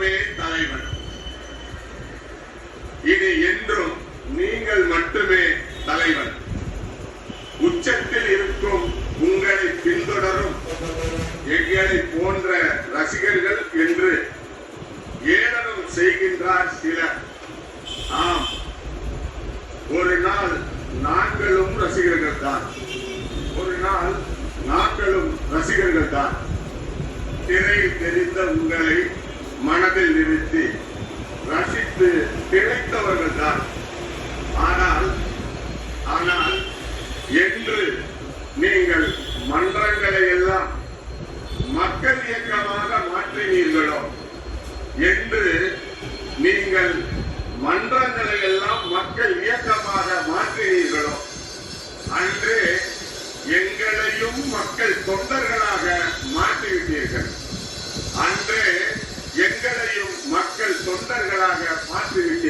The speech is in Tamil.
மட்டுமே தலைவன். இனி என்றும் நீங்கள் மட்டுமே தலைவன். உச்சத்தில் இருக்கும் உங்களை பின்தொடரும் எங்களை போன்ற ரசிகர்கள் என்று ஏளனம் செய்கின்றார் சிலர். ஆம், ஒரு நாள் நாங்களும் ரசிகர்கள் தான். ஒரு நாள் நாங்களும் ரசிகர்கள் தான். திரையில் தெரிந்த உங்களை மனதில் நிறுத்தி ரசித்து திளைத்தவர்கள் தான். ஆனால் என்று நீங்கள் மன்றங்களை எல்லாம் மக்கள் இயக்கமாக மாற்றினீர்களோ, என்று நீங்கள் மன்றங்களை எல்லாம் மக்கள் இயக்கமாக மாற்றினீர்களோ, அன்றே எங்களையும் மக்கள் தொண்டர்களாக மாற்றிவிட்டீர்கள். அன்றே எங்களையும் மக்கள் தொண்டர்களாக மாற்றிவிட்டீர்கள்.